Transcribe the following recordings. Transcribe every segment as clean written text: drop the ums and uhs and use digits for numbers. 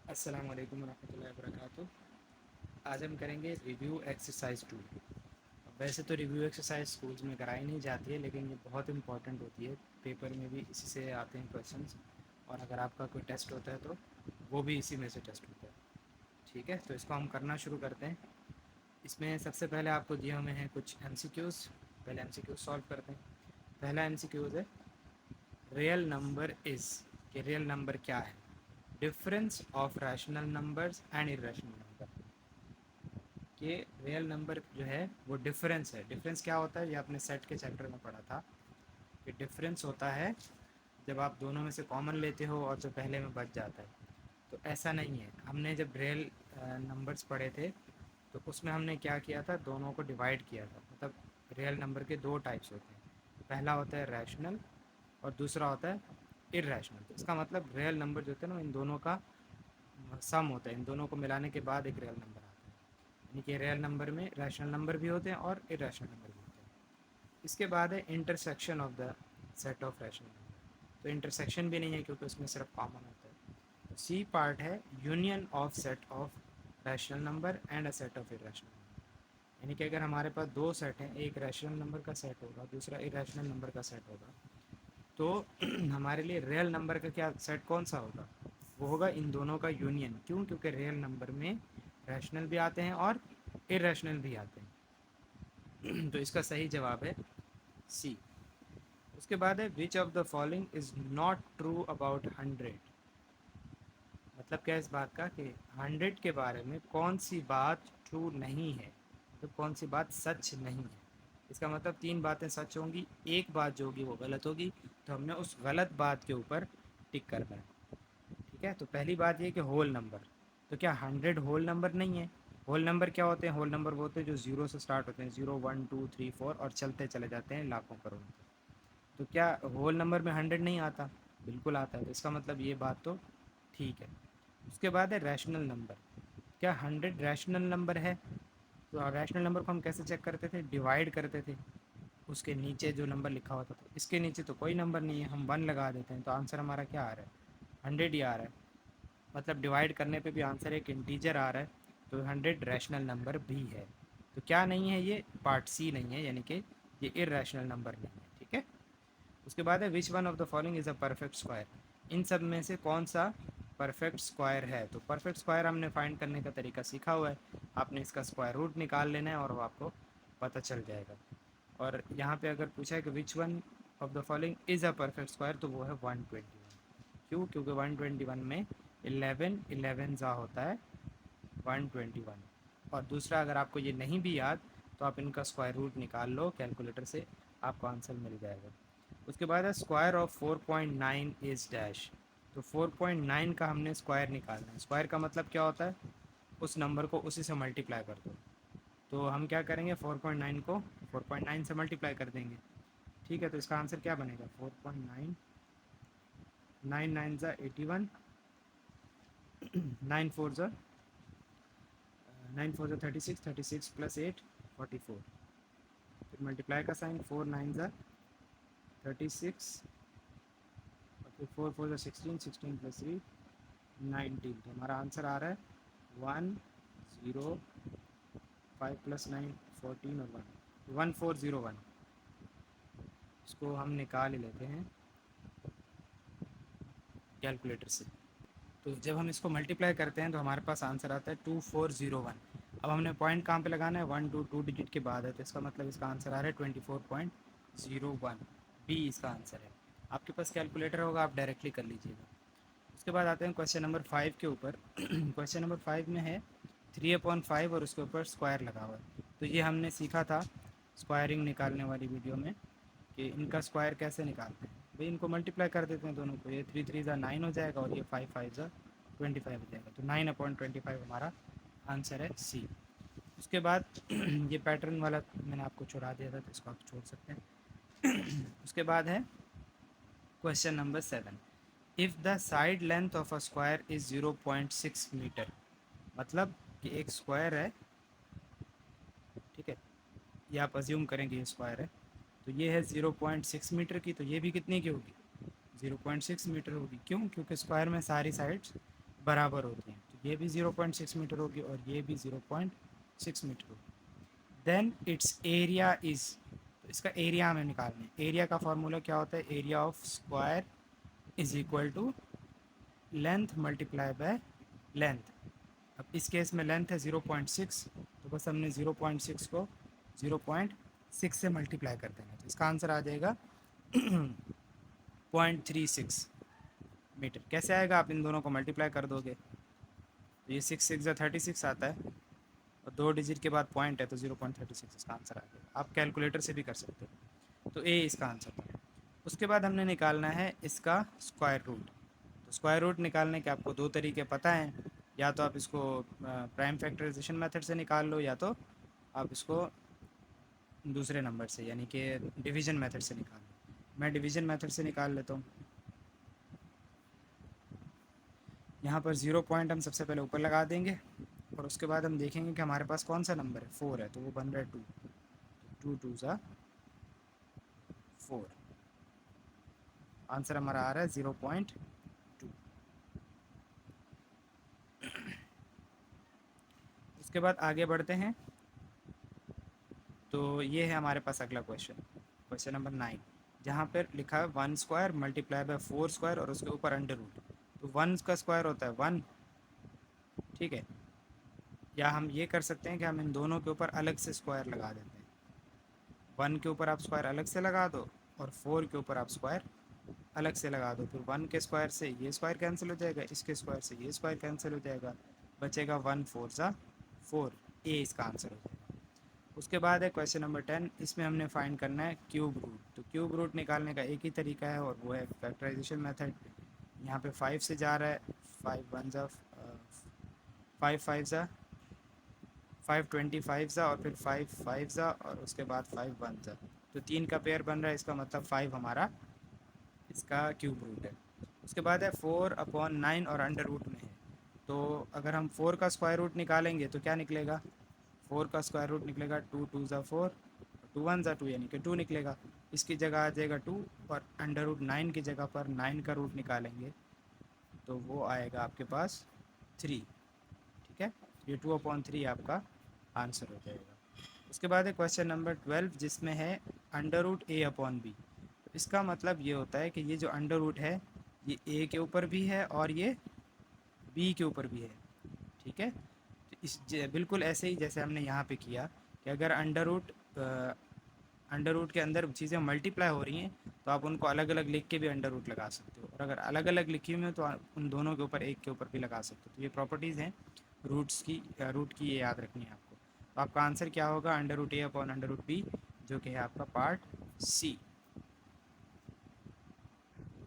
अस्सलाम वालेकुम रहमतुल्लाहि व बरकातुहू। आज हम करेंगे रिव्यू एक्सरसाइज 2। वैसे तो रिव्यू एक्सरसाइज स्कूल्स में कराई नहीं जाती है, लेकिन ये बहुत इंपॉर्टेंट होती है। पेपर में भी इसी से आते हैं क्वेश्चंस, और अगर आपका कोई टेस्ट होता है तो वो भी इसी में से टेस्ट होता है। ठीक है, तो इसको हम करना शुरू करते हैं। इसमें सबसे पहले आपको दिए हुए हैं कुछ एमसीक्यूज़। पहले एमसीक्यूज़ सॉल्व करते हैं। पहला एमसीक्यूज़ है रियल नंबर इज़, कि रियल नंबर क्या है। Difference of rational numbers and irrational number, कि रियल नंबर जो है वो डिफरेंस है। डिफरेंस क्या होता है, ये आपने सेट के चैप्टर में पढ़ा था कि डिफरेंस होता है जब आप दोनों में से कॉमन लेते हो और जो पहले में बच जाता है। तो ऐसा नहीं है। हमने जब रियल नंबर्स पढ़े थे तो उसमें हमने क्या किया था, दोनों को डिवाइड किया था। मतलब रियल नंबर के दो टाइप्स होते हैं, पहला होता है रैशनल और दूसरा होता है इरेशनल। तो इसका मतलब रियल नंबर जो होते हैं ना, इन दोनों का सम होता है, इन दोनों को मिलाने के बाद एक रियल नंबर आता है। यानी कि रियल नंबर में रैशनल नंबर भी होते हैं और इरेशनल नंबर भी होते हैं। इसके बाद है intersection of the set of rational number. तो इंटरसेक्शन भी नहीं है क्योंकि उसमें सिर्फ कॉमन होता है। तो सी पार्ट है union of set of rational number and a set of irrational number. यानी कि अगर हमारे पास दो सेट हैं, एक रैशनल नंबर का सेट होगा, दूसरा इरेशनल नंबर का सेट होगा, तो हमारे लिए रियल नंबर का क्या सेट कौन सा होगा, वो होगा इन दोनों का यूनियन। क्यों? क्योंकि रियल नंबर में रैशनल भी आते हैं और इरेशनल भी आते हैं। तो इसका सही जवाब है सी। उसके बाद है which of the following is not true about 100। मतलब क्या इस बात का कि 100 के बारे में कौन सी बात ट्रू नहीं है, तो कौन सी बात सच नहीं है। इसका मतलब तीन बातें सच होंगी, एक बात जो होगी वो गलत होगी। तो हमने उस गलत बात के ऊपर टिक करना है। ठीक है, तो पहली बात ये कि होल नंबर, तो क्या 100 होल नंबर नहीं है। होल नंबर क्या होते हैं? होल नंबर वो होते हैं जो ज़ीरो से स्टार्ट होते हैं, 0 1 2 3 4 और चलते चले जाते हैं लाखों करोड़ों तक। तो क्या होल नंबर में 100 नहीं आता? बिल्कुल आता है। तो इसका मतलब ये बात तो ठीक है। उसके बाद है रैशनल नंबर। क्या 100 रैशनल नंबर है? तो रैशनल नंबर को हम कैसे चेक करते थे? डिवाइड करते थे, उसके नीचे जो नंबर लिखा होता था। इसके नीचे तो कोई नंबर नहीं है, हम 1 लगा देते हैं, तो आंसर हमारा क्या आ रहा है? 100 ही आ रहा है। मतलब डिवाइड करने पे भी आंसर एक इंटीजर आ रहा है, तो 100 रैशनल नंबर भी है। तो क्या नहीं है? ये पार्ट सी नहीं है, यानी कि ये इरेशनल नंबर नहीं है। ठीक है, उसके बाद है which one of the following is a perfect square. इन सब में से कौन सा परफेक्ट स्क्वायर है? तो परफेक्ट स्क्वायर हमने फाइंड करने का तरीका सीखा हुआ है। आपने इसका स्क्वायर रूट निकाल लेना है और वो आपको पता चल जाएगा। और यहाँ पे अगर पूछा है कि विच one of the following is a perfect square, तो वो है 121। क्यों? क्योंकि 121 में 11 11 ज़ा होता है 121। और दूसरा, अगर आपको ये नहीं भी याद तो आप इनका स्क्वायर रूट निकाल लो कैलकुलेटर से, आपको आंसर मिल जाएगा। उसके बाद है स्क्वायर ऑफ 4.9 इज़ डैश। तो 4.9 का हमने स्क्वायर निकालना है। स्क्वायर का मतलब क्या होता है? उस नंबर को उसी से मल्टीप्लाई कर दो। तो हम क्या करेंगे, 4.9 को 4.9 से मल्टीप्लाई कर देंगे। ठीक है, तो इसका आंसर क्या बनेगा? 4.9, 9 9 ज़ा 81, 9 4 ज़ा 9 4 ज़ा 36, 36 प्लस 8 44। फिर मल्टीप्लाई का साइन, 4 9 ज़ा 36, और फिर 4 4 ज़ा 16, 16 प्लस 3 19। तो हमारा आंसर आ रहा है 105 प्लस 9 14 और 1401। इसको हम निकाल ही लेते हैं कैलकुलेटर से। तो जब हम इसको मल्टीप्लाई करते हैं तो हमारे पास आंसर आता है 2401। अब हमने पॉइंट कहाँ पे लगाना है? 1 2 डिजिट के बाद है, तो इसका मतलब इसका आंसर आ रहा है 24.01। बी इसका आंसर है। आपके पास कैलकुलेटर होगा, आप डायरेक्टली कर लीजिएगा। उसके बाद आते हैं क्वेश्चन नंबर 5 के ऊपर। क्वेश्चन नंबर 5 में है 3/5 और उसके ऊपर स्क्वायर लगा हुआ है। तो ये हमने सीखा था स्क्वायरिंग निकालने वाली वीडियो में कि इनका स्क्वायर कैसे निकालते हैं। भाई इनको मल्टीप्लाई कर देते हैं दोनों को, ये 3 3 ज़ा 9 हो जाएगा और ये 5 5 ज़ा 25 हो जाएगा। तो 9/25 हमारा आंसर है सी। उसके बाद ये पैटर्न वाला मैंने आपको छोड़ा दिया था, तो इसको आप छोड़ सकते हैं। उसके बाद है question number 7। If the side length of a square is 0.6 metre. मतलब कि एक स्क्वायर है, ठीक है, ये आप अज्यूम करेंगे ये स्क्वायर है, तो ये है 0.6 मीटर की, तो ये भी कितने की होगी? 0.6 मीटर होगी। क्यों? क्योंकि स्क्वायर में सारी साइड्स बराबर होती हैं, तो ये भी 0.6 मीटर होगी और ये भी 0.6 मीटर होगी। देन इट्स एरिया इज़, तो इसका एरिया हमें निकालना है। एरिया का फॉर्मूला क्या होता है? Area of square is equal to length multiply by length. अब इस केस में लेंथ है 0.6, तो बस हमने 0.6 को 0.6 से मल्टीप्लाई कर देना, तो इसका आंसर आ जाएगा 0.36 मीटर। कैसे आएगा? आप इन दोनों को मल्टीप्लाई कर दोगे तो ये 6 6 36 आता है, और 2 डिजिट के बाद पॉइंट है तो 0.36 इसका आंसर आ गया। आप कैलकुलेटर से भी कर सकते हो। तो ए इसका आंसर था। उसके बाद हमने निकालना है इसका स्क्वायर रूट। तो स्क्वायर रूट निकालने के आपको दो तरीके पता हैं, या तो आप इसको प्राइम फैक्टराइजेशन मेथड से निकाल लो, या तो आप इसको दूसरे नंबर से यानी कि डिवीजन मेथड से निकाल लो। मैं डिवीजन मेथड से निकाल लेता हूँ। यहाँ पर 0 पॉइंट हम सबसे पहले ऊपर लगा देंगे, और उसके बाद हम देखेंगे कि हमारे पास कौन सा नंबर है, 4 है, तो वो बन रहा है 2, 2 2 ज़ा 4, आंसर हमारा आ रहा है 0.2। उसके बाद आगे बढ़ते हैं, तो ये है हमारे पास अगला क्वेश्चन, क्वेश्चन नंबर 9, जहाँ पर लिखा है 1 स्क्वायर मल्टीप्लाई बाय 4 स्क्वायर और उसके ऊपर अंडर रूट। तो 1 का स्क्वायर होता है 1, ठीक है, या हम ये कर सकते हैं कि हम इन दोनों के ऊपर अलग से स्क्वायर लगा देते हैं। 1 के ऊपर आप स्क्वायर अलग से लगा दो और 4 के ऊपर आप स्क्वायर अलग से लगा दो, फिर 1 के स्क्वायर से ये स्क्वायर कैंसिल हो जाएगा, इसके स्क्वायर से ये स्क्वायर कैंसिल हो जाएगा, बचेगा 1 4 ज़ा 4, ए इसका आंसर हो जाएगा। उसके बाद है क्वेश्चन नंबर 10, इसमें हमने फाइंड करना है क्यूब रूट। तो क्यूब रूट निकालने का एक ही तरीका है और वो है फैक्टराइजेशन मेथड। यहाँ पे 5 से जा रहा है, 5 1 ज़ा 5 5 ज़ा 5 25 ज़ा और फिर 5 5 ज़ा और उसके बाद 5 1 ज़ा, तो 3 का पेयर बन रहा है, इसका मतलब 5 हमारा इसका क्यूब रूट है। उसके बाद है 4/9 और अंडर रूट में है, तो अगर हम 4 का स्क्वायर रूट निकालेंगे तो क्या निकलेगा? 4 का स्क्वायर रूट निकलेगा 2 2 ज़ा 4, 2 1 ज़ा 2 यानी कि 2 निकलेगा, इसकी जगह आ जाएगा 2, और अंडर रूट 9 की जगह पर 9 का रूट निकालेंगे तो वो आएगा आपके पास 3, ठीक है, ये 2/3 आपका आंसर हो जाएगा। उसके बाद है क्वेश्चन नंबर 12, जिसमें है अंडर रूट a/b। तो इसका मतलब ये होता है कि ये जो अंडर रूट है ये a के ऊपर भी है और ये b के ऊपर भी है, ठीक है। तो बिल्कुल ऐसे ही जैसे हमने यहाँ पे किया कि अगर अंडर रूट के अंदर चीज़ें मल्टीप्लाई हो रही हैं तो आप उनको अलग अलग लिख के भी अंडर रूट लगा सकते हो, और अगर अलग अलग लिखी हुई हो तो उन दोनों के ऊपर एक के ऊपर भी लगा सकते हो। तो ये प्रॉपर्टीज़ हैं रूट की, ये याद रखनी है आपको। तो आपका आंसर क्या होगा? अंडर रूट a/b, जो कि है आपका पार्ट सी।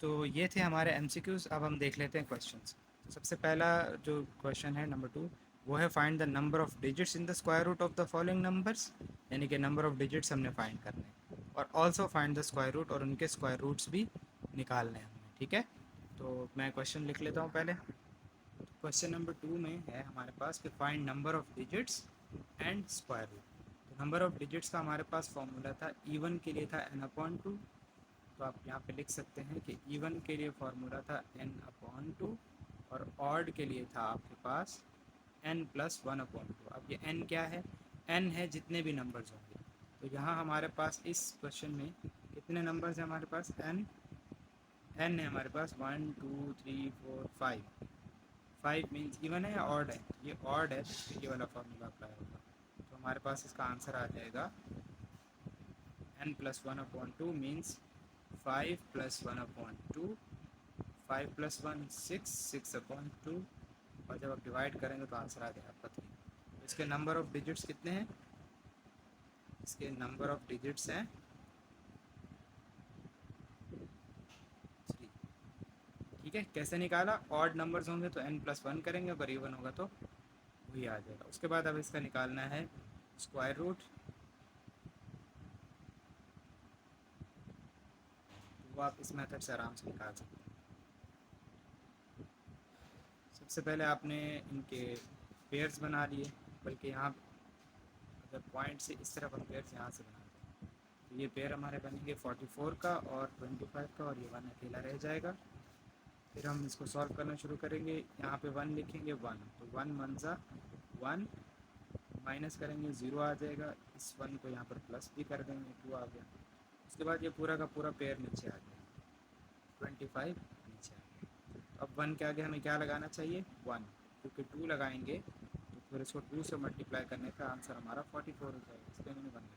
तो ये थे हमारे MCQs। अब हम देख लेते हैं क्वेश्चंस। तो सबसे पहला जो क्वेश्चन है नंबर 2, वो है find the number of digits in the square root of the following numbers, यानी कि नंबर ऑफ डिजिट्स हमने फाइंड करने हैं, और also find the square root, और उनके स्क्वायर रूट्स भी निकालने हैं हमें, ठीक है। तो मैं क्वेश्चन लिख लेता हूँ पहले। क्वेश्चन नंबर 2 में है हमारे पास कि find number of digits and square root. तो नंबर ऑफ डिजिट्स का हमारे पास फॉर्मूला था, इवन के लिए था n/2, तो आप यहाँ पे लिख सकते हैं कि इवन के लिए फार्मूला था n/2, और ऑड के लिए था आपके पास n+1/2। अब ये n क्या है? n है जितने भी नंबर्स होंगे। तो यहाँ हमारे पास इस क्वेश्चन में कितने नंबर्स हैं हमारे पास? n है हमारे पास 1 2 3 4 5। 5 मीन्स इवन है या ऑड है? ये ऑड है, तो ये वाला फार्मूला अप्लाई होगा। तो हमारे पास इसका आंसर आ जाएगा n+1/2 मीन्स 5 + 1/2, 5 + 1 6, 6/2, और जब आप डिवाइड करेंगे तो आंसर आ जाएगा आपका 3। तो इसके नंबर ऑफ डिजिट्स कितने हैं? इसके नंबर ऑफ डिजिट्स हैं 3, ठीक है। कैसे निकाला? ऑड नंबर्स होंगे तो n+1 करेंगे, अगर इवन होगा तो वही आ जाएगा। उसके बाद अब इसका निकालना है स्क्वायर रूट, वो आप इस मेथड से आराम से निकाल सकते हैं। सबसे पहले आपने इनके पेयर्स बना लिए, बल्कि यहाँ अगर पॉइंट से इस तरफ हम पेयर्स यहाँ से बनाते हैं तो ये पेयर हमारे बनेंगे 44 का और 25 का, और ये 1 अकेला रह जाएगा। फिर हम इसको सॉल्व करना शुरू करेंगे। यहाँ पे 1 लिखेंगे 1, तो 1 1 ज़ा 1, माइनस करेंगे 0 आ जाएगा। इस 1 को यहाँ पर प्लस भी कर देंगे, 2 आ गया। उसके बाद ये पूरा का पूरा पेयर नीचे आ गया, 25 नीचे आ गया। अब 1 के आगे हमें क्या लगाना चाहिए, 1, क्योंकि 2 लगाएंगे तो फिर इसको 2 से मल्टीप्लाई करने का आंसर हमारा 44 हो जाएगा, इसलिए मैंने 1 लगाया।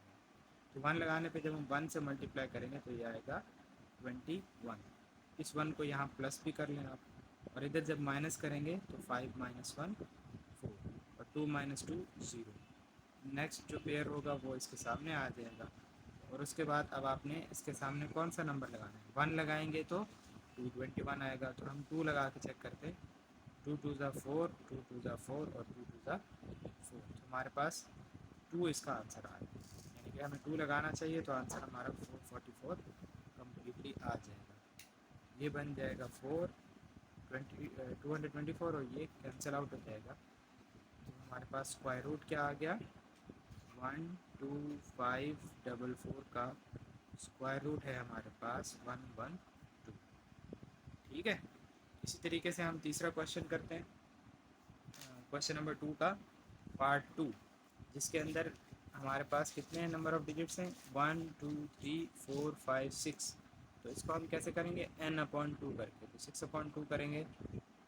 तो 1 लगाने पे जब हम 1 से मल्टीप्लाई करेंगे तो ये आएगा 21। इस 1 को यहाँ प्लस भी कर लें आप, और इधर जब माइनस करेंगे तो 5 - 1 4, और 2 - 2 0। नेक्स्ट जो पेयर होगा वो इसके सामने आ जाएगा। और उसके बाद अब आपने इसके सामने कौन सा नंबर लगाना है, 1 लगाएंगे तो 221 आएगा। तो हम 2 लगा के चेक करते हैं, 2 2 ज़ा 4, 2 2 ज़ा 4 और 2 2 ज़ा 4, तो हमारे पास 2 इसका आंसर आ गया। यानी कि हमें 2 लगाना चाहिए तो आंसर हमारा 444 कम्प्लीटली आ जाएगा। ये बन जाएगा 224 और ये कैंसिल आउट हो जाएगा। तो हमारे पास स्क्वायर रूट क्या आ गया, 12544 का स्क्वायर रूट है हमारे पास 112। ठीक है, इसी तरीके से हम तीसरा क्वेश्चन करते हैं, क्वेश्चन नंबर 2 का पार्ट 2, जिसके अंदर हमारे पास कितने नंबर ऑफ डिजिट्स हैं, 1 2 3 4 5 6। तो इसको हम कैसे करेंगे, n/2 करके, तो 6/2 करेंगे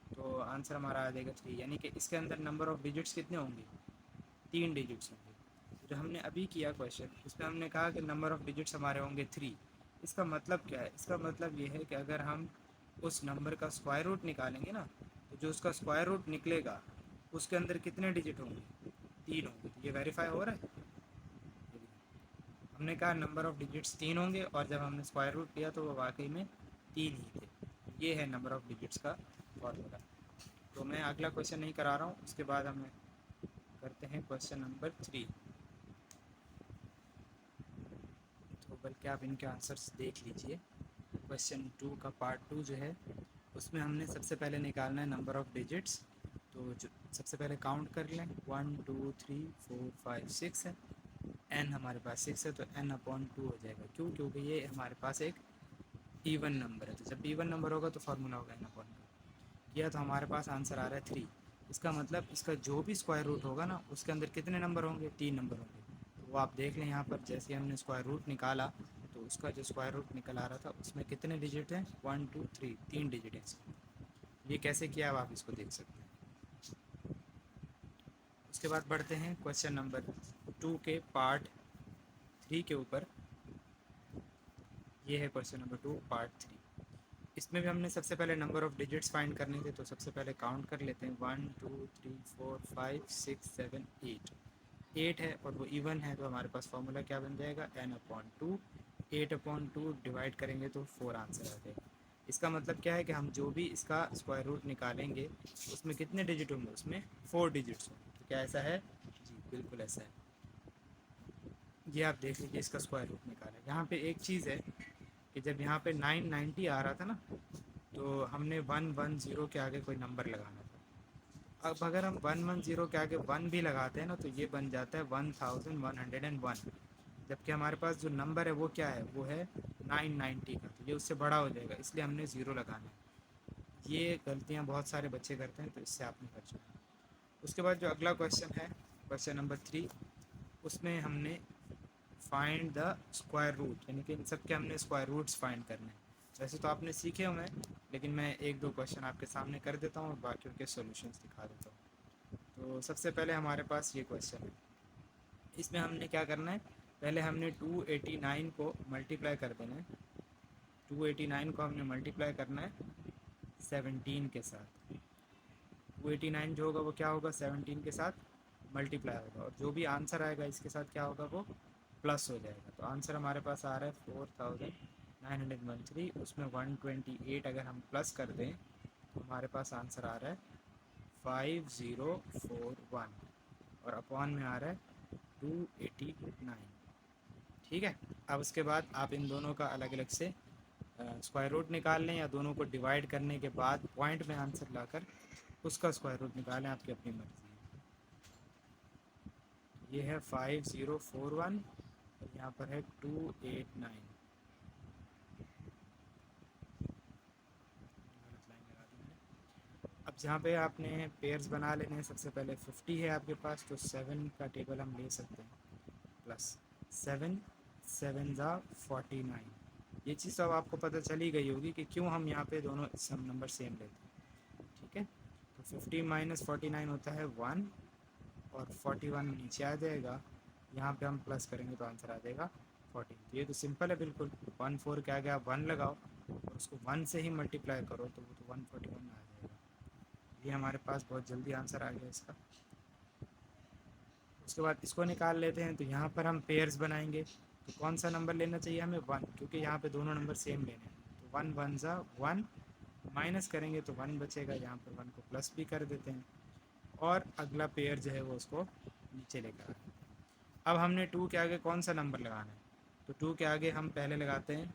तो आंसर हमारा आ जाएगा 3। यानी कि इसके अंदर नंबर ऑफ डिजिट्स कितने होंगे, 3 डिजिट्स होंगे। जो हमने अभी किया क्वेश्चन, उसमें हमने कहा कि नंबर ऑफ़ डिजिट्स हमारे होंगे 3। इसका मतलब क्या है, इसका मतलब ये है कि अगर हम उस नंबर का स्क्वायर रूट निकालेंगे ना, तो जो उसका स्क्वायर रूट निकलेगा उसके अंदर कितने डिजिट होंगे, 3 होंगे। तो ये वेरीफाई हो रहा है, हमने कहा नंबर ऑफ़ डिजिट्स 3 होंगे और जब हमने स्क्वायर रूट लिया तो वो वाकई में 3 ही थे। ये है नंबर ऑफ़ डिजिट्स का फॉर्मूला। तो मैं अगला क्वेश्चन नहीं करा रहा हूँ, उसके बाद हम करते हैं क्वेश्चन नंबर 3। तो बल्कि आप इनके आंसर्स देख लीजिए। क्वेश्चन 2 का पार्ट 2 जो है, उसमें हमने सबसे पहले निकालना है नंबर ऑफ़ डिजिट्स। तो जो सबसे पहले काउंट कर लें, 1 2 3 4 5 6 है, n हमारे पास 6 है तो n/2 हो जाएगा। क्यों, क्योंकि ये हमारे पास एक इवन नंबर है, तो जब इवन नंबर होगा तो फार्मूला होगा n/2 किया, तो हमारे पास आंसर आ रहा है 3। इसका मतलब इसका जो भी स्क्वायर रूट होगा ना, उसके अंदर कितने नंबर होंगे, 3 नंबर होंगे। तो वो आप देख लें यहाँ पर, जैसे हमने स्क्वायर रूट निकाला तो उसका जो स्क्वायर रूट निकल आ रहा था उसमें कितने डिजिट हैं, 1 2 3, 3 डिजिट हैं। ये कैसे किया अब आप इसको देख सकते हैं। उसके बाद बढ़ते हैं क्वेश्चन नंबर 2 के पार्ट 3 के ऊपर। ये है क्वेश्चन नंबर 2 पार्ट 3। इसमें भी हमने सबसे पहले नंबर ऑफ़ डिजिट्स फाइंड करने थे, तो सबसे पहले काउंट कर लेते हैं, 1 2 3 4 5 6 7 8 है और वो इवन है, तो हमारे पास फार्मूला क्या बन जाएगा, n/2। 8/2 डिवाइड करेंगे तो 4 आंसर आ जाएगा। इसका मतलब क्या है कि हम जो भी इसका स्क्वायर रूट निकालेंगे उसमें कितने डिजिट होंगे, उसमें 4 डिजिट्स होंगे। तो क्या ऐसा है, जी बिल्कुल ऐसा है। ये आप देख लीजिए, इसका स्क्वायर रूट निकाला। यहाँ पे एक चीज़ है कि जब यहाँ पे 990 आ रहा था ना, तो हमने 110 के आगे कोई नंबर लगाना था। अब अगर हम 110 के आगे 1 भी लगाते हैं ना, तो ये बन जाता है 1101, जबकि हमारे पास जो नंबर है वो क्या है, वो है 990 का, तो ये उससे बड़ा हो जाएगा, इसलिए हमने 0 लगाना है। ये गलतियाँ बहुत सारे बच्चे करते हैं, तो इससे आपने बचना है। उसके बाद जो अगला क्वेश्चन है, क्वेश्चन नंबर 3, उसमें हमने फाइंड द स्क्वायर रूट, यानी कि इन सब के हमने स्क्वायर रूट्स फाइंड करने हैं। वैसे तो आपने सीखे हुए हैं, लेकिन मैं 1-2 क्वेश्चन आपके सामने कर देता हूँ और बाकी के सॉल्यूशंस दिखा देता हूँ। तो सबसे पहले हमारे पास ये क्वेश्चन है, इसमें हमने क्या करना है, पहले हमने 289 को मल्टीप्लाई कर देना है। 289 को हमने मल्टीप्लाई करना है 17 के साथ। 289 जो होगा वो क्या होगा, 17 के साथ मल्टीप्लाई होगा, और जो भी आंसर आएगा इसके साथ क्या होगा, वो प्लस हो जाएगा। तो आंसर हमारे पास आ रहा है 4913, उसमें 128 अगर हम प्लस कर दें तो हमारे पास आंसर आ रहा है 5041, और अपॉन में आ रहा है 289। ठीक है, अब उसके बाद आप इन दोनों का अलग अलग से स्क्वायर रूट निकाल लें, या दोनों को डिवाइड करने के बाद पॉइंट में आंसर लाकर उसका स्क्वायर रूट निकालें, आपकी अपनी मर्ज़ी है। ये है 5041 और यहाँ पर है 289। जहाँ पे आपने पेयर्स बना लेने हैं, सबसे पहले 50 है आपके पास तो 7 का टेबल हम ले सकते हैं, प्लस 7 7 ज़ा 49। ये चीज़ तो अब आपको पता चली गई होगी कि क्यों हम यहाँ पे दोनों सम नंबर सेम लेते हैं, ठीक है। तो 50 माइनस 49 होता है 1 और 41 नीचे आ जाएगा, यहाँ पे हम प्लस करेंगे तो आंसर आ जाएगा 14। तो ये तो सिंपल है बिल्कुल, 1 4 के आगे आप 1 लगाओ और उसको 1 से ही मल्टीप्लाई करो तो वो तो 141 आ जाएगा। ये हमारे पास बहुत जल्दी आंसर आ गया इसका। उसके बाद इसको निकाल लेते हैं, तो यहाँ पर हम पेयर्स बनाएंगे, तो कौन सा नंबर लेना चाहिए हमें 1, क्योंकि यहाँ पे दोनों नंबर सेम लेने हैं। तो 1 1 ज़ा 1, माइनस करेंगे तो 1 बचेगा, यहाँ पर 1 को प्लस भी कर देते हैं और अगला पेयर जो है वो उसको नीचे लेकर आते हैं। अब हमने 2 के आगे कौन सा नंबर लगाना है, तो 2 के आगे हम पहले लगाते हैं,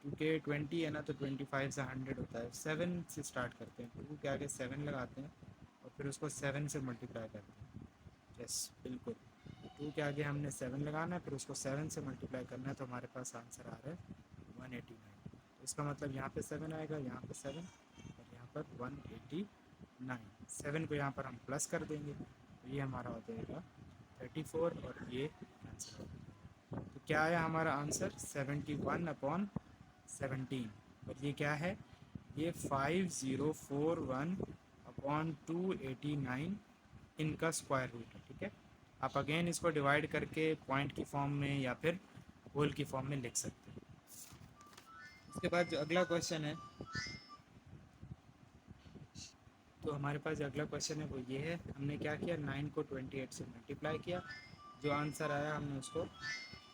क्योंकि 20 है ना तो 25 से 100 होता है, 7 से स्टार्ट करते हैं, 2 के आगे 7 लगाते हैं और फिर उसको 7 से मल्टीप्लाई करते हैं। यस बिल्कुल, 2 के आगे हमने 7 लगाना है, फिर उसको 7 से मल्टीप्लाई करना है, तो हमारे पास आंसर आ रहा है 189। तो इसका मतलब यहाँ पे 7 आएगा, यहाँ पे 7 और यहाँ पर 189। 7 को यहाँ पर हम प्लस कर देंगे तो ये हमारा हो जाएगा 34 और ये आंसर हो जाएगा। तो क्या आया हमारा आंसर 71/17। और ये क्या है, ये 5041/289 इनका स्क्वायर रूट है, ठीक है। आप अगेन इसको डिवाइड करके पॉइंट की फॉर्म में या फिर होल की फॉर्म में लिख सकते हैं। उसके बाद जो अगला क्वेश्चन है, तो हमारे पास जो अगला क्वेश्चन है वो ये है, हमने क्या किया 9 को 28 से मल्टीप्लाई किया, जो आंसर आया हमने उसको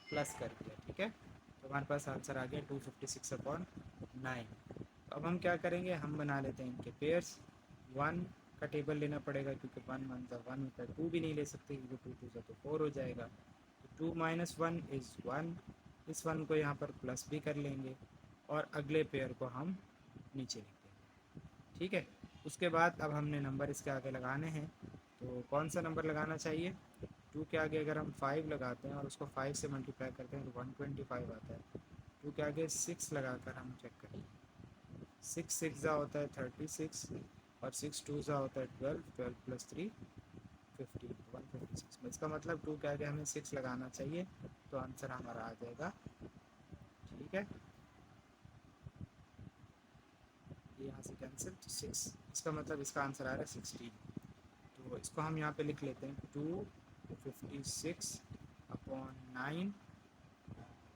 प्लस कर दिया, ठीक है। तो हमारे पास आंसर आ गया 256/9। तो अब हम क्या करेंगे, हम बना लेते हैं इनके पेयर्स। 1 का टेबल लेना पड़ेगा क्योंकि 1 1 ज़ा 1 होता है, 2 भी नहीं ले सकते क्योंकि 2 2 ज़ा तो 4 हो जाएगा। तो 2 माइनस 1 इज़ 1, इस 1 को यहाँ पर प्लस भी कर लेंगे और अगले पेयर को हम नीचे लिख देंगे, ठीक है। उसके बाद अब हमने नंबर इसके आगे लगाने हैं, तो कौन सा नंबर लगाना चाहिए, 2 के आगे अगर हम 5 लगाते हैं और उसको 5 से मल्टीप्लाई करते हैं तो 125 आता है। 2 के आगे 6 लगाकर हम चेक करें, 6 6 ज़ा होता है 36 और 6 2 ज़ा होता है 12, 12 प्लस 3 15, 156। इसका मतलब 2 के आगे हमें 6 लगाना चाहिए, तो आंसर हमारा आ जाएगा, ठीक है। ये यहाँ से कैंसिल, तो 6, इसका मतलब इसका आंसर आ रहा है 16। तो इसको हम यहाँ पे लिख लेते हैं 256/9।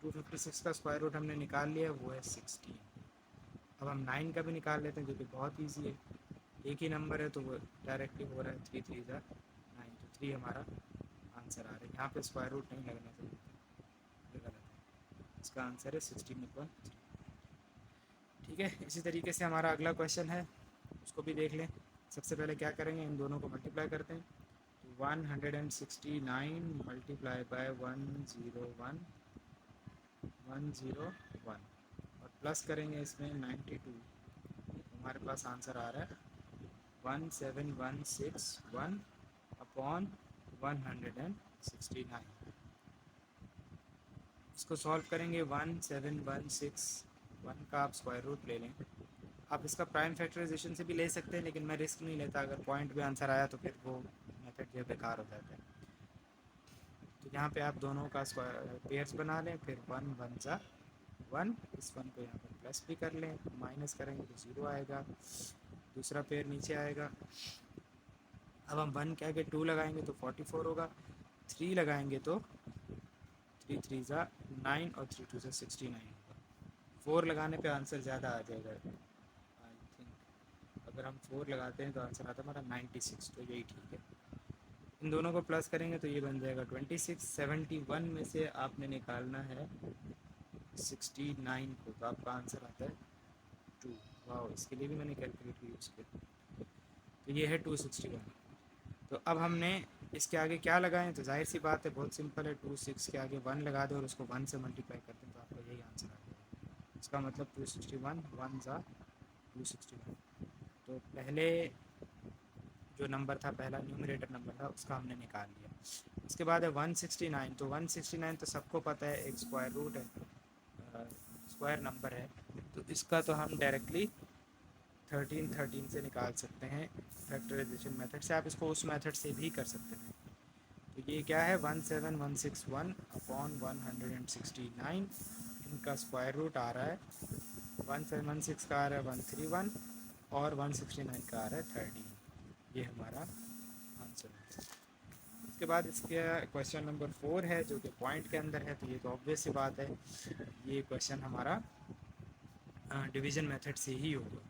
256 का स्क्वायर रूट हमने निकाल लिया, वो है 16। अब हम 9 का भी निकाल लेते हैं जो कि बहुत ईजी है, एक ही नंबर है तो वो डायरेक्टली हो रहा है 3 3 ज़ा 9, तो 3 हमारा आंसर आ रहा है। यहाँ पे स्क्वायर रूट नहीं लगना चाहिए, ये गलत है, इसका आंसर है 16/3, ठीक है। इसी तरीके से हमारा अगला क्वेश्चन है, उसको भी देख लें। सबसे पहले क्या करेंगे, इन दोनों को मल्टीप्लाई करते हैं, तो 169 मल्टीप्लाई बाय 101 और प्लस करेंगे इसमें 92, हमारे पास आंसर आ रहा है 17161/169। इसको सॉल्व करेंगे, 17161 का आप स्क्वायर रूट ले लें। आप इसका प्राइम फैक्टराइजेशन से भी ले सकते हैं, लेकिन मैं रिस्क नहीं लेता, अगर पॉइंट पे आंसर आया तो फिर वो मेथड जो बेकार हो जाता है। तो यहाँ पे आप दोनों का पेयर्स बना लें, फिर 1 1 ज़ा 1, इस 1 को यहाँ पर प्लस भी कर लें, माइनस करेंगे तो 0 आएगा, दूसरा पेयर नीचे आएगा। अब हम 1 के आगे 2 लगाएंगे तो 44 होगा, 3 लगाएंगे तो 3 3 ज़ा 9 और 3 2 ज़ा 69 होगा। 4 लगाने पे आंसर ज़्यादा आ जाएगा, आई थिंक अगर हम 4 लगाते हैं तो आंसर आता है हमारा 96, तो यही ठीक है। इन दोनों को प्लस करेंगे तो ये बन जाएगा 26। 71 में से आपने निकालना है 69 को, तो आपका आंसर आता है 2। वाह, इसके लिए भी मैंने कैलकुलेटर यूज़ किया, तो ये है 261। तो अब हमने इसके आगे क्या लगाएं, तो जाहिर सी बात है बहुत सिंपल है, 26 के आगे 1 लगा दें और उसको 1 से मल्टीप्लाई करते हैं तो आपका यही आंसर आ जाएगा। इसका मतलब 261, 1 ज़ा 261। तो पहले जो नंबर था, पहला न्यूमरेटर नंबर था, उसका हमने निकाल लिया। उसके बाद है 169, तो 169 तो सबको पता है एक स्क्वायर रूट है, स्क्वायर नंबर है, तो इसका तो हम डायरेक्टली 13 से निकाल सकते हैं फैक्टराइजेशन मेथड से। आप इसको उस मेथड से भी कर सकते हैं। तो ये क्या है, 17161 अपॉन 169, इनका स्क्वायर रूट आ रहा है 1716 का आ रहा है 131 और 169 का आ रहा है 13। ये हमारा आंसर है। इसके बाद इसके क्वेश्चन नंबर 4 है जो कि पॉइंट के अंदर है, तो ये तो ऑब्वियस सी बात है, ये क्वेश्चन हमारा डिवीज़न मेथड से ही होगा।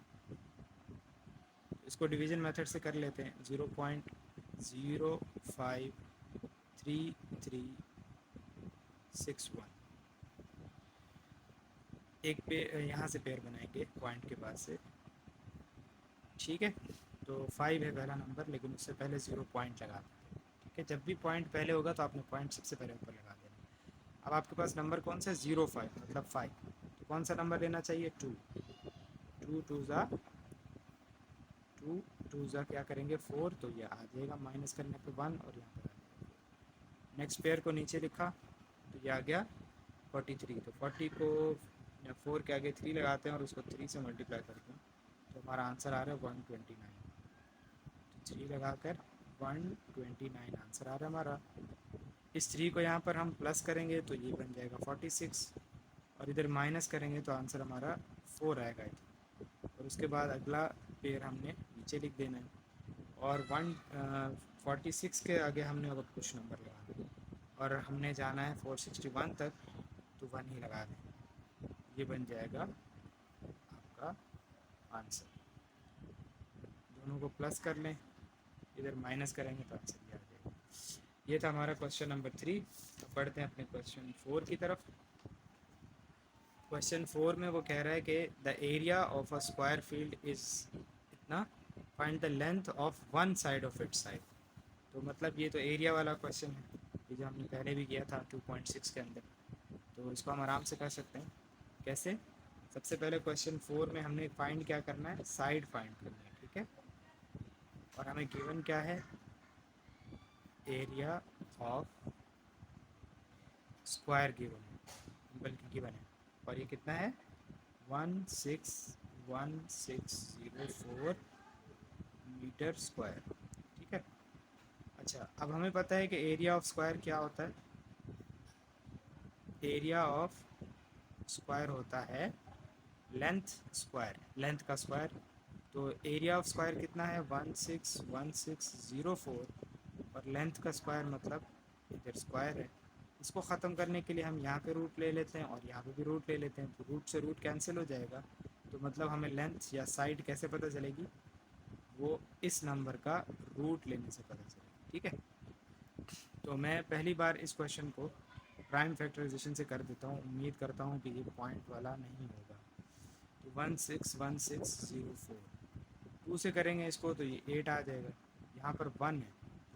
इसको डिवीज़न मेथड से कर लेते हैं। 0.053361, एक पे यहाँ से पेयर बनाएंगे पॉइंट के बाद से, ठीक है। तो 5 है पहला नंबर, लेकिन उससे पहले 0 पॉइंट लगा देते हैं, ठीक है। जब भी पॉइंट पहले होगा तो आपने पॉइंट सबसे पहले ऊपर लगा देना। अब आपके पास नंबर कौन सा है, 05 मतलब 5, तो कौन सा नंबर लेना चाहिए, 2। 2 ज़ा क्या करेंगे 4, तो ये आ जाएगा माइनस करने पे 1 और यहाँ पर आ जाएगा। नेक्स्ट पेयर को नीचे लिखा तो ये आ गया 43, तो 40 को 4 के आगे 3 लगाते हैं और उसको 3 से मल्टीप्लाई करते हैं, तो हमारा आंसर आ रहा है 129। तो 3 लगाकर 129 आंसर आ रहा है हमारा। इस 3 को यहाँ पर हम प्लस करेंगे तो ये बन जाएगा 46, और इधर माइनस करेंगे तो आंसर हमारा 4 आएगा। और उसके बाद अगला पेयर हमने नीचे लिख देना है, और 146 के आगे हमने अब कुछ नंबर लगाना है, और हमने जाना है 461 तक, तो 1 ही लगा दें, ये बन जाएगा आपका आंसर। दोनों को प्लस कर लें, इधर माइनस करेंगे तो आंसर ये आ जाएगा। ये था हमारा क्वेश्चन नंबर 3। तो पढ़ते हैं अपने क्वेश्चन 4 की तरफ। क्वेश्चन 4 में वो कह रहा है कि the area of a square field is इतना, find the length of one side of it side. तो मतलब ये तो एरिया वाला क्वेश्चन है, ये जो हमने पहले भी किया था 2.6 के अंदर, तो इसको हम आराम से कर सकते हैं। कैसे, सबसे पहले क्वेश्चन 4 में हमने फाइंड क्या करना है, साइड फाइंड करना है, ठीक है। और हमें गिवन क्या है, एरिया ऑफ स्क्वायर गिवन है, बल्कि गिवन है, और ये कितना है 161604 मीटर स्क्वायर, ठीक है। अच्छा, अब हमें पता है कि एरिया ऑफ स्क्वायर क्या होता है, एरिया ऑफ स्क्वायर होता है लेंथ स्क्वायर, लेंथ का स्क्वायर। तो एरिया ऑफ स्क्वायर कितना है 161604, और लेंथ का स्क्वायर मतलब इधर स्क्वायर है। इसको ख़त्म करने के लिए हम यहाँ पे रूट ले लेते हैं और यहाँ पे भी रूट ले लेते हैं, तो रूट से रूट कैंसिल हो जाएगा। तो मतलब हमें लेंथ या साइड कैसे पता चलेगी, वो इस नंबर का रूट लेने से पता चलेगी, ठीक है। तो मैं पहली बार इस क्वेश्चन को प्राइम फैक्टराइजेशन से कर देता हूँ, उम्मीद करता हूँ कि ये पॉइंट वाला नहीं होगा। तो 161604 2 से करेंगे इसको तो ये 8 आ जाएगा, यहाँ पर 1 है,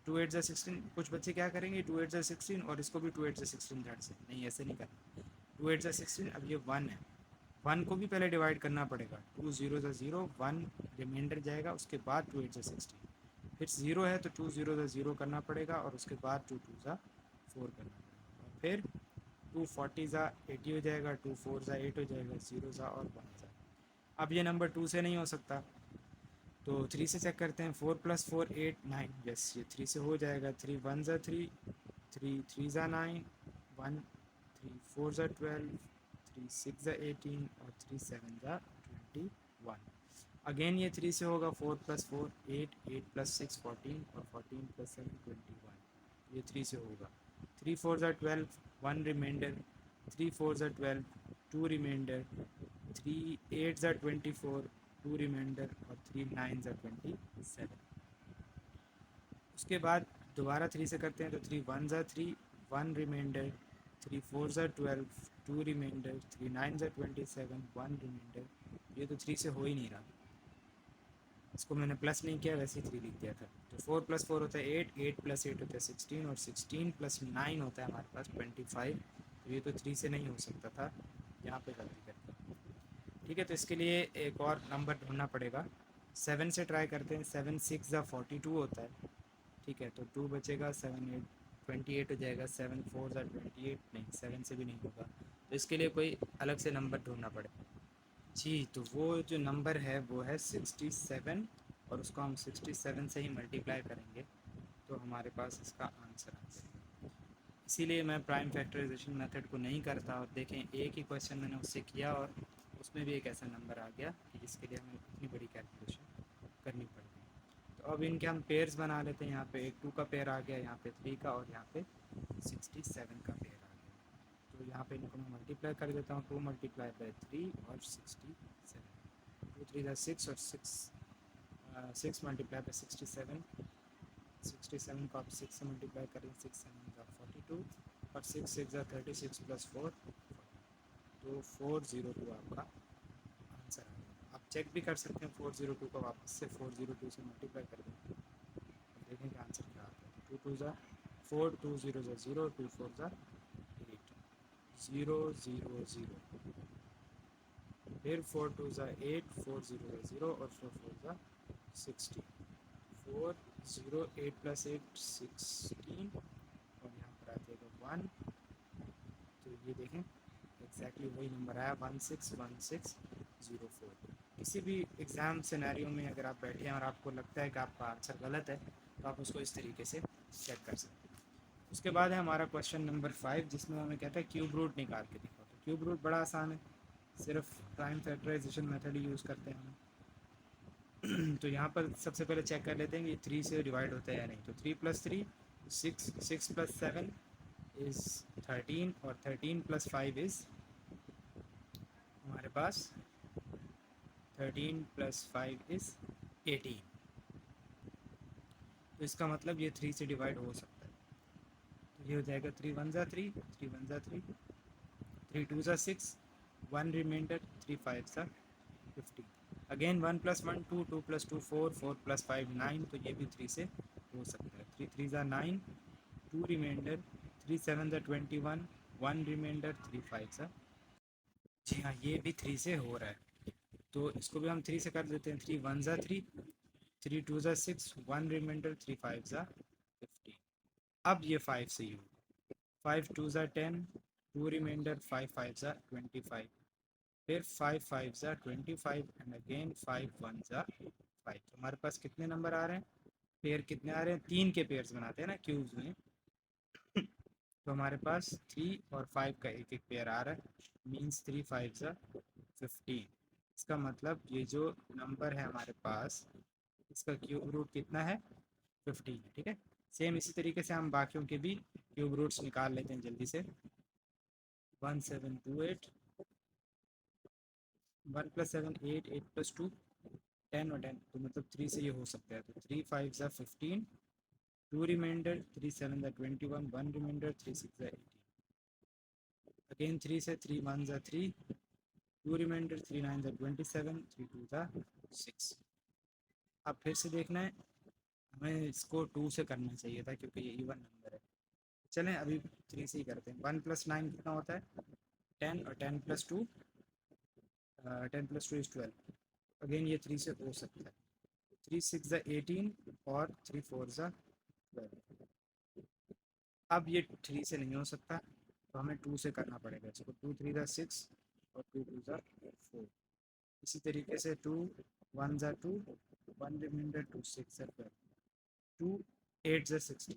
2 8 16। कुछ बच्चे क्या करेंगे 2 8 16 और इसको भी 2 8 16 ध्यान से, नहीं ऐसे नहीं करना। 2 8 16, अब ये 1 है, 1 को भी पहले डिवाइड करना पड़ेगा, 2 0 0 1 रिमाइंडर जाएगा, उसके बाद 2 8 16, फिर 0 है तो 2 0 0 करना पड़ेगा, और उसके बाद 2 2 4 करना पड़ेगा, और फिर 2 40 80 हो जाएगा, 2 4 8 हो जाएगा, 0 और 1 ज़ा। अब ये नंबर 2 से नहीं हो सकता, तो 3 से चेक करते हैं, 4 + 4 8 9, यस ये 3 से हो जाएगा, 3 1 3, 3 3 9, 1 3 4 12, 3 6 18, और 3 7 21। अगेन ये 3 से होगा, 4 + 4 8, 8 + 6 14, और 14 + 7 21, ये 3 से होगा। 3 4 12, 1 रिमाइंडर, 3 4 12, 2 रिमाइंडर, 3 8 24, 2 रिमाइंडर, और 3 9 27। उसके बाद दोबारा 3 से करते हैं, तो 3 1 3, 1 रिमाइंडर, 3 4 12, 2 रिमाइंडर, 3 9 27, 1 रिमाइंडर। ये तो 3 से हो ही नहीं रहा, इसको मैंने प्लस नहीं किया, वैसे ही 3 लिख दिया था। तो 4 + 4 होता है 8, 8 + 8 होता है 16, और 16 + 9 होता है हमारे पास 25। तो ये तो 3 से नहीं हो सकता था, यहाँ पे गलती करते हैं, ठीक है। तो इसके लिए एक और नंबर ढूंढना पड़ेगा, 7 से ट्राई करते हैं, 7 6 42 होता है, ठीक है। तो 2 बचेगा, 7 8 28 हो जाएगा, 7 4 28, नहीं 7 से भी नहीं होगा, तो इसके लिए कोई अलग से नंबर ढूंढना पड़ेगा। जी, तो वो जो नंबर है वो है 67, और उसको हम 67 से ही मल्टीप्लाई करेंगे तो हमारे पास इसका आंसर आ जाएगा। इसीलिए मैं प्राइम फैक्टराइजेशन मेथड को नहीं करता, और देखें एक ही क्वेश्चन मैंने उससे किया और उसमें भी एक ऐसा नंबर आ गया कि जिसके लिए हमें इतनी बड़ी कैलकुलेशन करनी पड़ गई। तो अब इनके हम पेयर्स बना लेते हैं। यहाँ पे एक 2 का पेयर आ गया, यहाँ पे 3 का, और यहाँ पे 67 का पेयर आ गया। तो यहाँ पे इनको मैं मल्टीप्लाई कर देता हूँ, 2 मल्टीप्लाई बाई 3 और 67, 2 3 ज़ा 6, और 6 मल्टीप्लाई बाई 67, 67 को आप 6 से मल्टीप्लाई करें, 6 7 ज़ा 42, और 6 6 ज़ा 36 प्लस 4, तो 402 आपका आंसर आ गया। आप चेक भी कर सकते हैं 402 को वापस से 402 से मल्टीप्लाई कर दें, देखें कि आंसर क्या आता है। 2 2 ज़ा 4, 2 0 ज़ा 0, 2 4 ज़ा 8, 0 0 0, फिर 4 2 ज़ा 8, 4 0 ज़ा 0, और 4 4 ज़ा 16, 4 0 8 प्लस 8 16, और यहाँ पर आ जाएगा 1। तो ये देखें एग्जैक्टली वही नंबर आया, 161604। किसी भी एग्ज़ाम सिनेरियो में अगर आप बैठे हैं और आपको लगता है कि आपका आंसर गलत है, तो आप उसको इस तरीके से चेक कर सकते हैं। उसके बाद है हमारा क्वेश्चन नंबर 5, जिसमें हमें कहता है क्यूब रूट निकाल के दिखाओ। तो क्यूब रूट बड़ा आसान है, सिर्फ प्राइम फैक्टराइजेशन मेथड ही यूज़ करते हैं हम। तो यहाँ पर सबसे पहले चेक कर लेते हैं कि 3 से डिवाइड होता है या नहीं। तो 3 प्लस 3 6, 6 प्लस 7 इज़ 13, और 13 प्लस 5 इज़ हमारे पास 13 प्लस 5 इज़ 18। तो इसका मतलब ये 3 से डिवाइड हो सकता है। तो ये हो जाएगा 3 1 ज़ा 3, 3 1 ज़ा 3, 3 2 ज़ा 6, 1 रिमाइंडर, 3 5 ज़ा 15। अगेन 1 प्लस 1 2, 2 प्लस 2 4, 4 प्लस 5 9, तो ये भी 3 से हो सकता है। 3 3 ज़ा 9, 2 रिमाइंडर, 3 7 ज़ा 21, 1 रिमाइंडर, 3 5 ज़ा। जी हाँ, ये भी 3 से हो रहा है, तो इसको भी हम 3 से कर देते हैं। 3 1 ज़ा 3, 3 2 ज़ा 6, 1 रिमाइंडर, 3 5 ज़ा 15। अब ये 5 से ही होगा। 5 2 ज़ा 10, 2 रिमाइंडर, 5 5 ज़ा 25, फिर 5 5 ज़ा 25, एंड अगेन 5 1 ज़ा 5। तो हमारे पास कितने नंबर आ रहे हैं, पेयर कितने आ रहे हैं, 3 के पेयर्स बनाते हैं ना क्यूब्स में। तो हमारे पास 3 और 5 का एक एक पेयर आ रहा है, मीन्स 3 5 ज़ा 15। इसका मतलब ये जो नंबर है हमारे पास, इसका क्यूब रूट कितना है, 15 है। ठीक है, सेम इसी तरीके से हम बाकियों के भी क्यूब रूट्स निकाल लेते हैं जल्दी से। 1728, 1 प्लस 7 8, 8 प्लस 2 10, और 10, तो मतलब 3 से ये हो सकता है। तो 3 5 ज़ा 15, 2 रिमाइंडर, 3 7 ज़ा 21, 1 रिमाइंडर, 3 6 ज़ा 18। अगेन 3 से, 3 1 ज़ा 3, 2 रिमाइंडर, 3 9 ज़ा 27, 3 2 ज़ा 6। अब फिर से देखना है, हमें इसको 2 से करना चाहिए था क्योंकि ये इवन नंबर है। चलें अभी 3 से ही करते हैं। 1 प्लस 9 कितना होता है, 10, और 10 प्लस 2, 10 प्लस 2 इज़ 12। अगेन ये 3 से हो सकता है। 3 6 ज़ा 18, और 3 4 ज़ा 12। अब ये 3 से नहीं हो सकता, तो हमें 2 से करना पड़ेगा। चलो 2 3 ज़ा 6, और 2 2 ज़ा 4। इसी तरीके से 2 1 ज़ा 2, 1 रिमाइंडर, 2 6 ज़ा 12, 2 8 ज़ा 16,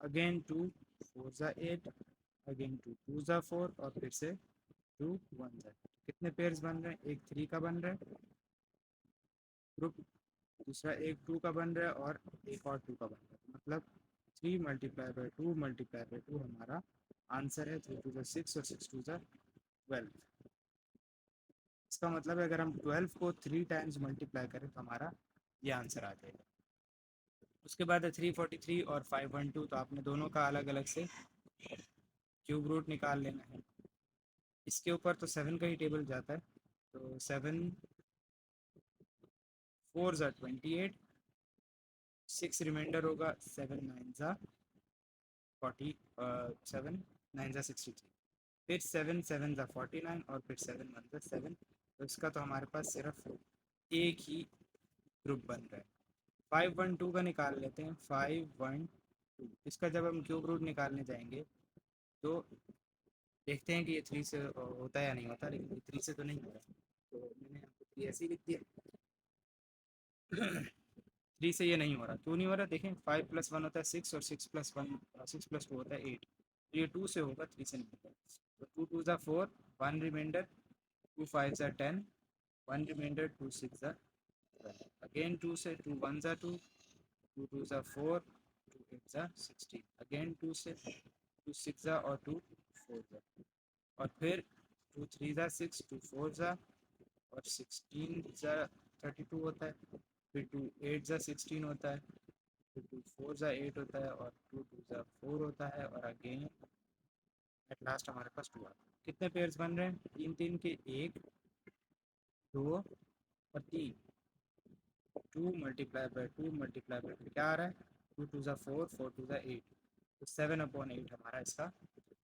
अगेन 2 4 ज़ा 8, अगेन 2 2 ज़ा 4, और फिर से 2 1 ज़ा। कितने पेयर्स बन रहे हैं, एक 3 का बन रहा है ग्रुप, दूसरा एक 2 का बन रहा है, और एक और 2 का बन रहा है। मतलब 3 मल्टीप्लाई बाई 2 मल्टीप्लाई बाई 2 हमारा आंसर है। 3 2 ज़ा 6, और 6 2 ज़ा 12। इसका मतलब है अगर हम 12 को 3 टाइम्स मल्टीप्लाई करें तो हमारा ये आंसर आ जाएगा। उसके बाद है 343 और 512, तो आपने दोनों का अलग अलग से क्यूब रूट निकाल लेना है। इसके ऊपर तो 7 का ही टेबल जाता है, तो 7 4 ज़ा 28, 6 रिमाइंडर होगा, 7 9 ज़ा 40, 7 9 ज़ा 63, फिर 7 7 ज़ा 49, और फिर 7 1 ज़ा 7। तो इसका तो हमारे पास सिर्फ एक ही ग्रुप बन रहा है। 512 का निकाल लेते हैं। 512, इसका जब हम क्यूब रूट निकालने जाएंगे तो देखते हैं कि ये 3 से होता है या नहीं होता, लेकिन ये 3 से तो नहीं हो रहा। तो मैंने यहाँ पे 3 ऐसे ही लिख दिया। 3 से ये नहीं हो रहा, क्यों नहीं हो रहा? देखें, 5 + 1 होता है 6, और 6 + 2 होता है 8। तो ये 2 से होगा, 3 से नहीं होगा। तो 2 2 ज़ा 4, 1 रिमाइंडर, 2 5 ज़ा 10, 1 रिमाइंडर, 2 6 ज़ा 12। अगेन 2 से, 2 1 ज़ा 2, 2 2 ज़ा 4, 2 8 ज़ा 16। अगेन 2 से, 2 6 ज़ा और 2 4 ज़ा। और फिर 2 3 ज़ा 6, 2 4 ज़ा, और 16 ज़ा 32 होता है। फिर 2 8 ज़ा 16 होता है। फिर 2 4 ज़ा 8 होता है, और 2 2 ज़ा 4 होता है, और अगेन एट लास्ट हमारे पास 2 आता है। कितने पेयर्स बन रहे हैं? 3 3 के, 1 2 और 3। 2 × 2 × क्या आ रहा है? 2 2 ज़ा 4, 4 2 ज़ा 8। तो 7/8 हमारा इसका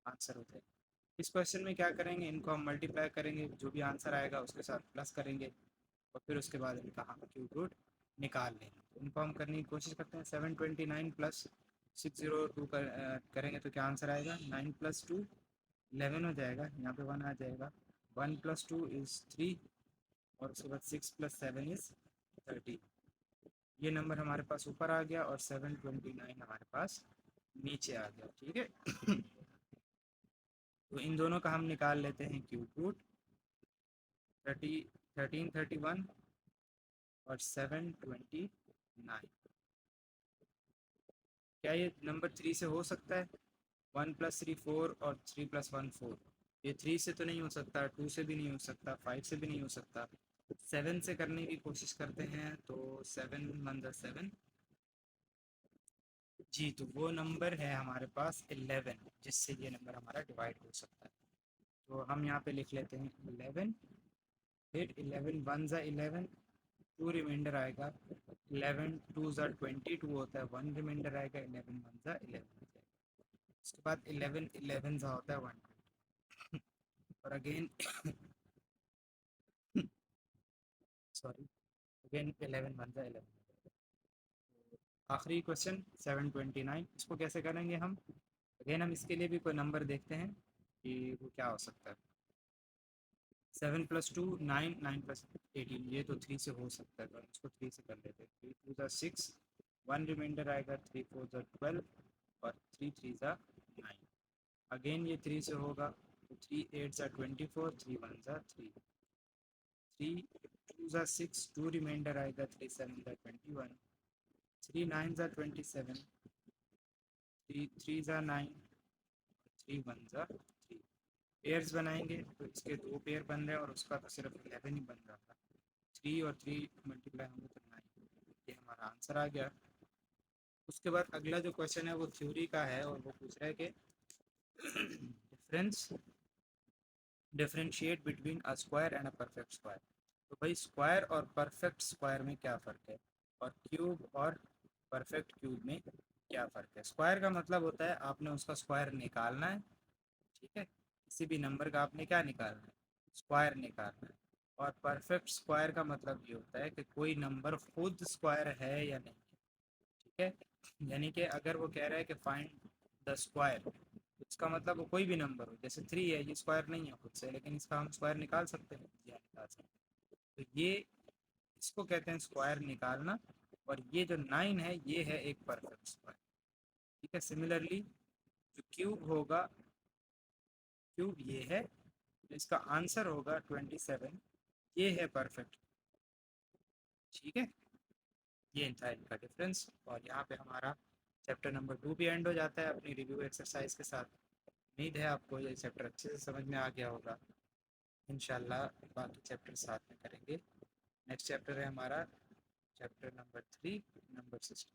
आंसर होता है। इस क्वेश्चन में क्या करेंगे, इनको हम मल्टीप्लाई करेंगे, जो भी आंसर आएगा उसके साथ प्लस करेंगे, और फिर उसके बाद इनका हम क्यूब रूट निकाल लेंगे। तो इनको हम करने की कोशिश करते हैं। 729 + 602 करेंगे तो क्या आंसर आएगा? 9 + 2 11 हो जाएगा, यहाँ पे 1 आ जाएगा। 1 + 2 इज़ 3, और उसके बाद 6 + 7 इज़ 13। ये नंबर हमारे पास ऊपर आ गया, और 729 हमारे पास नीचे आ गया। ठीक है। तो इन दोनों का हम निकाल लेते हैं क्यूब रूट। 1331 और 729। क्या ये नंबर 3 से हो सकता है? 1 + 3 4, और 3 + 1 4। ये 3 से तो नहीं हो सकता, 2 से भी नहीं हो सकता, 5 से भी नहीं हो सकता। 7 से करने की कोशिश करते हैं, तो 7 1 ज़ा 7। जी, तो वो नंबर है हमारे पास 11, जिससे ये नंबर हमारा डिवाइड हो सकता है। तो हम यहाँ पे लिख लेते हैं 11। फिर 11 1 ज़ा 11, 2 रिमाइंडर आएगा। 11 2 ज़ा 22 होता है, 1 रिमाइंडर आएगा। 11 1 ज़ा 11 हो जाएगा। उसके बाद 11 11 ज़ा होता है 120। और अगेन सॉरी, अगेन 11 1 ज़ा 11। आखिरी क्वेश्चन 729, इसको कैसे करेंगे हम? अगेन हम इसके लिए भी कोई नंबर देखते हैं कि वो क्या हो सकता है। 7 + 2 9, 9 + 18, ये तो 3 से हो सकता है, तो हम इसको 3 से कर लेते हैं। 3 2 ज़ा 6, 1 रिमाइंडर आएगा। 3 4 ज़ा 12, और 3 3 ज़ा 9। अगेन ये 3 से होगा, तो 3 8 ज़ा 24, 3 1 ज़ा 3। 3 2 ज़ा 6, 2 रिमाइंडर आएगा। 3 7 ज़ा 21, 3 9 ज़ा 27, 3 3 ज़ा 9, 3 1 ज़ा 3। पेयर्स बनाएंगे तो इसके 2 पेयर बन रहे हैं, और उसका तो सिर्फ 11 ही बन रहा था। 3 और 3 मल्टीप्लाई होंगे तो 9। ये हमारा आंसर आ गया। उसके बाद अगला जो क्वेश्चन है वो थ्योरी का है, और वो पूछ रहा है कि difference differentiate between a square and a perfect square. तो भाई, स्क्वायर और परफेक्ट स्क्वायर में क्या फ़र्क है, और क्यूब और परफेक्ट क्यूब में क्या फ़र्क है? स्क्वायर का मतलब होता है आपने उसका स्क्वायर निकालना है। ठीक है, किसी भी नंबर का आपने क्या निकालना है? स्क्वायर निकालना है। और परफेक्ट स्क्वायर का मतलब ये होता है कि कोई नंबर खुद स्क्वायर है या नहीं है। ठीक है, यानी कि अगर वो कह रहा है कि फाइंड द स्क्वायर, इसका मतलब वो कोई भी नंबर हो, जैसे 3 है, ये स्क्वायर नहीं है खुद से, लेकिन इसका हम स्क्वायर निकाल सकते हैं या निकाल सकते हैं। तो ये, इसको कहते हैं स्क्वायर निकालना। और ये जो 9 है, ये है एक परफेक्ट स्क्वायर। ठीक है, सिमिलरली जो क्यूब होगा, क्यूब ये है, इसका आंसर होगा 27, ये है परफेक्ट। ठीक है, ये था इनका डिफरेंस। और यहाँ पे हमारा चैप्टर नंबर 2 भी एंड हो जाता है अपनी रिव्यू एक्सरसाइज के साथ। उम्मीद है आपको ये चैप्टर अच्छे से समझ में आ गया होगा। इंशाल्लाह बाकी चैप्टर साथ में करेंगे। नेक्स्ट चैप्टर है हमारा चैप्टर नंबर 3, नंबर सिस्टम।